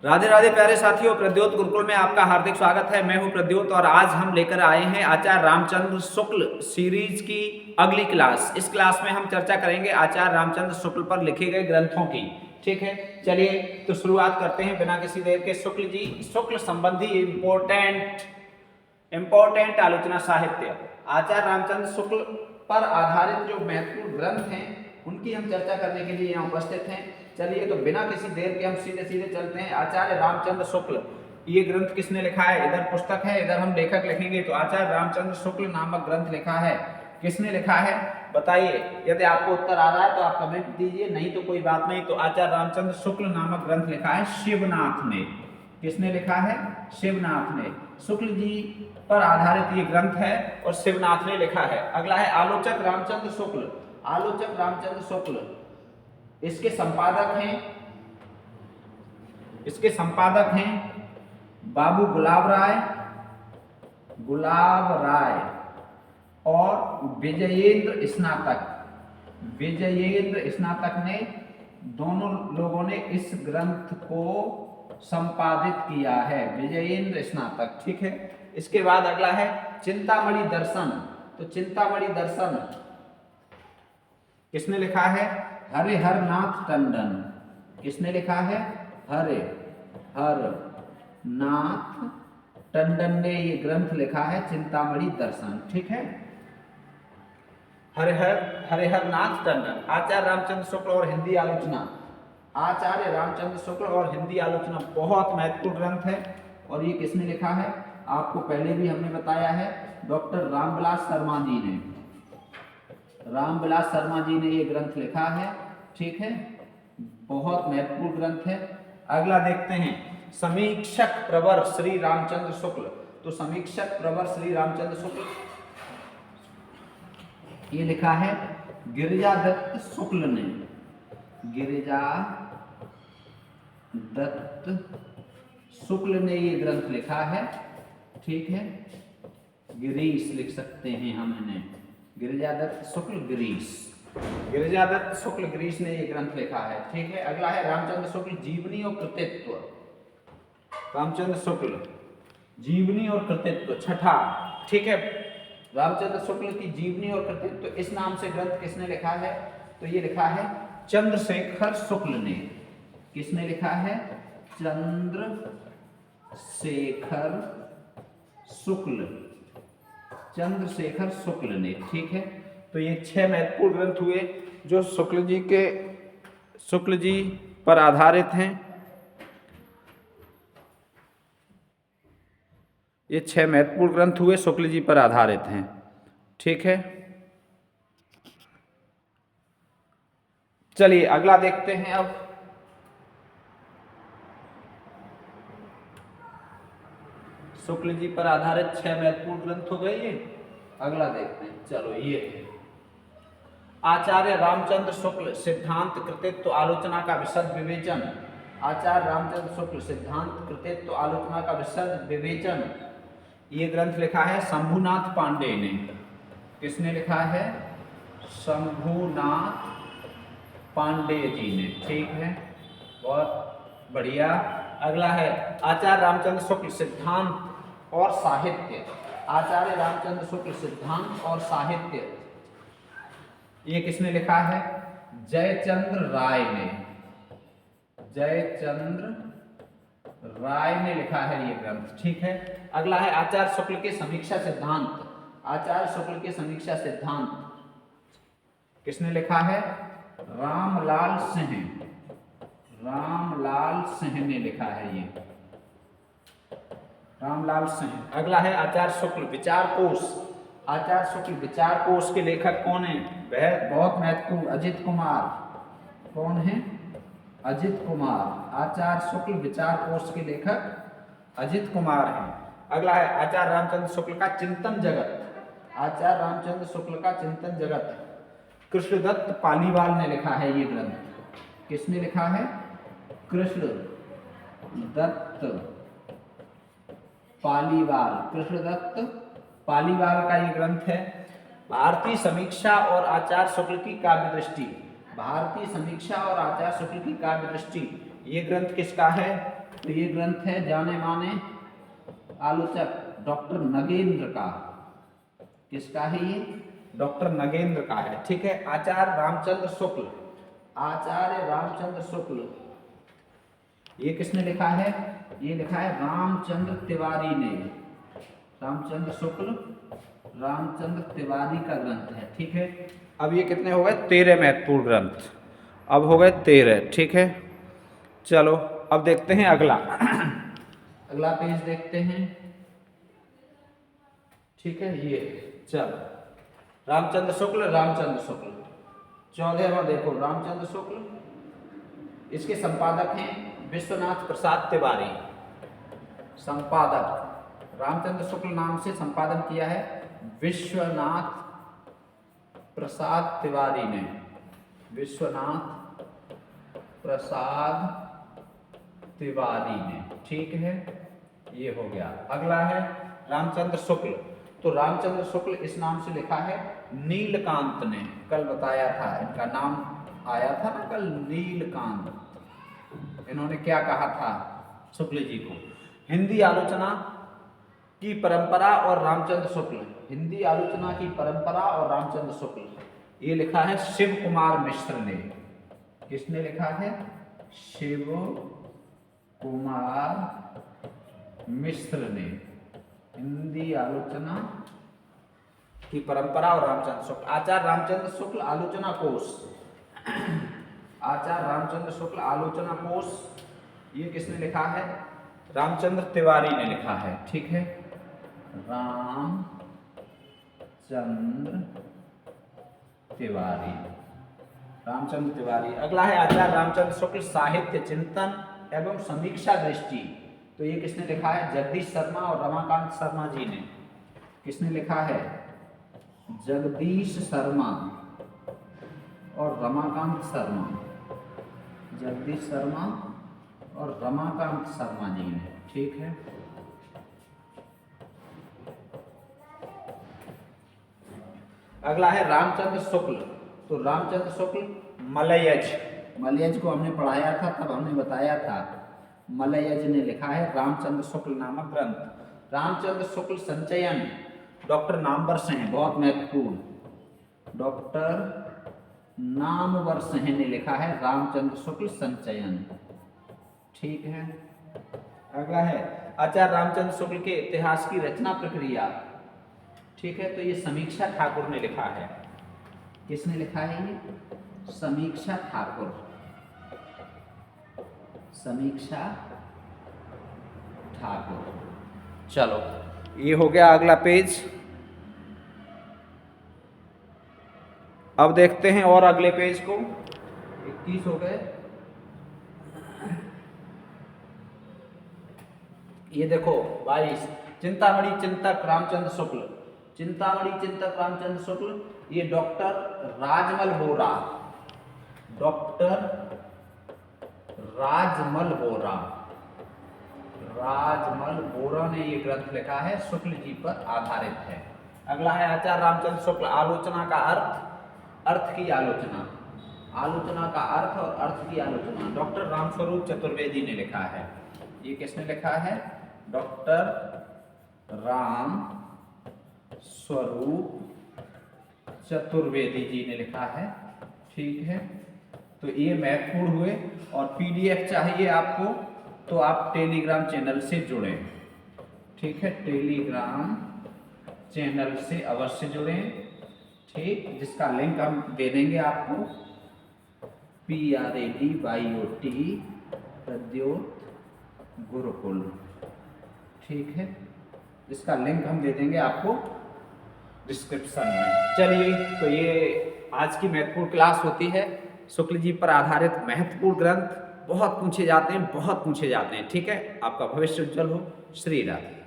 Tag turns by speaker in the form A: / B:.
A: राधे राधे प्यारे साथियों, प्रद्योत गुरुकुल में आपका हार्दिक स्वागत है। मैं हूं प्रद्योत और आज हम लेकर आए हैं आचार्य रामचंद्र शुक्ल सीरीज की अगली क्लास। इस क्लास में हम चर्चा करेंगे आचार्य रामचंद्र शुक्ल पर लिखे गए ग्रंथों की। ठीक है, चलिए तो शुरुआत करते हैं बिना किसी देर के। शुक्ल जी, शुक्ल संबंधी इंपॉर्टेंट आलोचना साहित्य। आचार्य रामचंद्र शुक्ल पर आधारित जो महत्वपूर्ण ग्रंथ हैं उनकी हम चर्चा करने के लिए यहाँ उपस्थित हैं। चलिए तो बिना किसी देर के हम सीधे सीधे चलते हैं। आचार्य रामचंद्र शुक्ल, ये ग्रंथ किसने लिखा है? इधर पुस्तक है, इधर हम लेखक लिखेंगे तो आचार्य रामचंद्र शुक्ल नामक ग्रंथ लिखा है। किसने लिखा है बताइए। यदि आपको उत्तर आ रहा है तो आप कमेंट दीजिए, नहीं तो कोई बात नहीं। तो आचार्य रामचंद्र शुक्ल नामक ग्रंथ लिखा है शिवनाथ ने। किसने लिखा है? शिवनाथ ने। शुक्ल जी पर आधारित ये ग्रंथ है और शिवनाथ ने लिखा है। अगला है आलोचक रामचंद्र शुक्ल। आलोचक रामचंद्र शुक्ल, इसके संपादक हैं बाबू गुलाब राय और विजयेंद्र स्नातक ने, दोनों लोगों ने इस ग्रंथ को संपादित किया है। विजयेंद्र स्नातक, ठीक है। इसके बाद अगला है चिंतामणि दर्शन। तो चिंतामणि दर्शन किसने लिखा है? हरिहर नाथ टंडन। किसने लिखा है? हरिहर नाथ टंडन ने ये ग्रंथ लिखा है चिंतामणि दर्शन, ठीक है। हरिहर नाथ टंडन। आचार्य रामचंद्र शुक्ल और हिंदी आलोचना। आचार्य रामचंद्र शुक्ल और हिंदी आलोचना बहुत महत्वपूर्ण ग्रंथ है। और ये किसने लिखा है? आपको पहले भी हमने बताया है, डॉक्टर रामविलास शर्मा जी ने। रामविलास शर्मा जी ने ये ग्रंथ लिखा है, ठीक है। बहुत महत्वपूर्ण ग्रंथ है। अगला देखते हैं समीक्षक प्रवर श्री रामचंद्र शुक्ल। तो समीक्षक प्रवर श्री रामचंद्र शुक्ल, ये लिखा है गिरिजा दत्त शुक्ल ने। गिरिजा दत्त शुक्ल ने ये ग्रंथ लिखा है, ठीक है। गिरीश लिख सकते हैं हम इन्हें, गिरिजा दत्त शुक्ल गिरीश। गिरिजा दत्त शुक्ल गिरीश ने ये ग्रंथ लिखा है, ठीक है। अगला है रामचंद्र शुक्ल जीवनी और कृतित्व। रामचंद्र शुक्ल जीवनी और कृतित्व, छठा, ठीक है। रामचंद्र शुक्ल की जीवनी और कृतित्व, इस नाम से ग्रंथ किसने लिखा है? तो ये लिखा है चंद्रशेखर शुक्ल ने। किसने लिखा है? चंद्रशेखर शुक्ल ने, ठीक है। तो ये 6 महत्वपूर्ण ग्रंथ हुए जो शुक्ल जी पर आधारित हैं। ये 6 महत्वपूर्ण ग्रंथ हुए शुक्ल जी पर आधारित हैं, ठीक है। चलिए अगला देखते हैं। अब शुक्ल जी पर आधारित 6 महत्वपूर्ण ग्रंथ हो गए ये। अगला देखते हैं, चलो ये है आचार्य रामचंद्र शुक्ल सिद्धांत कृतित्व आलोचना का विशद विवेचन। आचार्य रामचंद्र शुक्ल सिद्धांत कृतित्व आलोचना का विशद विवेचन, ये ग्रंथ लिखा है शंभुनाथ पांडे ने। किसने लिखा है? शंभुनाथ पांडे जी ने, ठीक है। बहुत बढ़िया। अगला है आचार्य रामचंद्र शुक्ल सिद्धांत और साहित्य। आचार्य रामचंद्र शुक्ल सिद्धांत और साहित्य, ये किसने लिखा है? जयचंद्र राय ने। जयचंद्र राय ने लिखा है ये ग्रंथ, ठीक है। अगला है आचार्य शुक्ल के समीक्षा सिद्धांत। आचार्य शुक्ल के समीक्षा सिद्धांत किसने लिखा है? रामलाल सिंह ने लिखा है ये, रामलाल सिंह। अगला है आचार्य शुक्ल विचार कोश। आचार्य शुक्ल विचार कोश के लेखक कौन है? वह बहुत महत्वपूर्ण, अजित कुमार। कौन है? अजित कुमार। आचार्य शुक्ल विचार कोश के लेखक अजित कुमार हैं। अगला है आचार्य रामचंद्र शुक्ल का चिंतन जगत। आचार्य रामचंद्र शुक्ल का चिंतन जगत कृष्णदत्त पालीवाल ने लिखा है ये ग्रंथ। किसने लिखा है? कृष्णदत्त पालीवाल का ये ग्रंथ है। भारतीय समीक्षा और आचार्य शुक्ल की काव्य दृष्टि। भारतीय समीक्षा और आचार्य शुक्ल की काव्य दृष्टि, ये ग्रंथ किसका है? तो ये ग्रंथ है जाने माने आलोचक डॉक्टर नगेंद्र का। किसका है ये? डॉक्टर नगेंद्र का है। ठीक है। आचार्य रामचंद्र शुक्ल, आचार्य रामचंद्र शुक्ल, ये किसने लिखा है? ये लिखा है रामचंद्र तिवारी ने। रामचंद्र शुक्ल, रामचंद्र तिवारी का ग्रंथ है। ठीक है। अब ये कितने हो गए? 13 महत्वपूर्ण ग्रंथ। अब हो गए 13। ठीक है। चलो अब देखते हैं अगला अगला पेज देखते हैं। ठीक है। ये चलो रामचंद्र शुक्ल, रामचंद्र शुक्ल 14वां देखो रामचंद्र शुक्ल। इसके संपादक हैं विश्वनाथ प्रसाद तिवारी। संपादक रामचंद्र शुक्ल नाम से संपादन किया है विश्वनाथ प्रसाद तिवारी ने। विश्वनाथ प्रसाद तिवारी ने। ठीक है। ये हो गया। अगला है रामचंद्र शुक्ल। तो रामचंद्र शुक्ल इस नाम से लिखा है नीलकांत ने। कल बताया था, इनका नाम आया था ना कल, नीलकांत। इन्होंने क्या कहा था शुक्ल जी को? हिंदी आलोचना की परंपरा और रामचंद्र शुक्ल, हिंदी आलोचना की परंपरा और रामचंद्र शुक्ल, ये लिखा है शिव कुमार मिश्र ने। किसने लिखा है? शिव कुमार मिश्र ने। हिंदी आलोचना की परंपरा और रामचंद्र शुक्ल। आचार्य रामचंद्र शुक्ल आलोचना कोश, आचार्य रामचंद्र शुक्ल आलोचना कोश, ये किसने लिखा है? रामचंद्र तिवारी ने लिखा है। ठीक है। रामचंद्र तिवारी, रामचंद्र तिवारी। अगला है आचार्य रामचंद्र शुक्ल साहित्य चिंतन एवं समीक्षा दृष्टि। तो ये किसने लिखा है? जगदीश शर्मा और रमाकांत शर्मा जी ने। किसने लिखा है? जगदीश शर्मा और रमाकांत शर्मा, जगदीश शर्मा और रमाकांत शर्मा जी ने। ठीक है। अगला है रामचंद्र शुक्ल। तो रामचंद्र शुक्ल मलयज, मलयज को हमने पढ़ाया था, तब हमने बताया था मलयज ने लिखा है रामचंद्र शुक्ल नामक ग्रंथ। रामचंद्र शुक्ल संचयन डॉक्टर नामवर सिंह, बहुत महत्वपूर्ण, डॉक्टर नामवर सिंह ने लिखा है रामचंद्र शुक्ल संचयन। ठीक है। अगला है आचार्य रामचंद्र शुक्ल के इतिहास की रचना प्रक्रिया। ठीक है। तो ये समीक्षा ठाकुर ने लिखा है। किसने लिखा है? ये समीक्षा ठाकुर, समीक्षा ठाकुर। चलो ये हो गया अगला पेज। अब देखते हैं और अगले पेज को। 21 हो गए। ये देखो 22 चिंतामणि चिंतक रामचंद्र शुक्ल। चिंतामणि चिंतक रामचंद्र शुक्ल, ये डॉक्टर राजमल बोरा, डॉक्टर राजमल बोरा, राजमल बोरा ने ये ग्रंथ लिखा है, शुक्ल जी पर आधारित है। अगला है आचार्य रामचंद्र शुक्ल आलोचना का अर्थ, अर्थ की आलोचना, आलोचना का अर्थ और अर्थ की आलोचना, डॉक्टर रामस्वरूप चतुर्वेदी ने लिखा है। ये किसने लिखा है? डॉक्टर राम स्वरूप चतुर्वेदी जी ने लिखा है। ठीक है। तो ये महत्वपूर्ण हुए। और पीडीएफ चाहिए आपको तो आप टेलीग्राम चैनल से जुड़ें। ठीक है। टेलीग्राम चैनल से अवश्य जुड़ें। ठीक, जिसका लिंक हम दे देंगे आपको, PRADYOT प्रद्योत गुरुकुल। ठीक है। इसका लिंक हम दे देंगे आपको डिस्क्रिप्शन में। चलिए, तो ये आज की महत्वपूर्ण क्लास होती है। शुक्ल जी पर आधारित महत्वपूर्ण ग्रंथ बहुत पूछे जाते हैं, बहुत पूछे जाते हैं। ठीक है। आपका भविष्य उज्जवल हो। श्री राधे।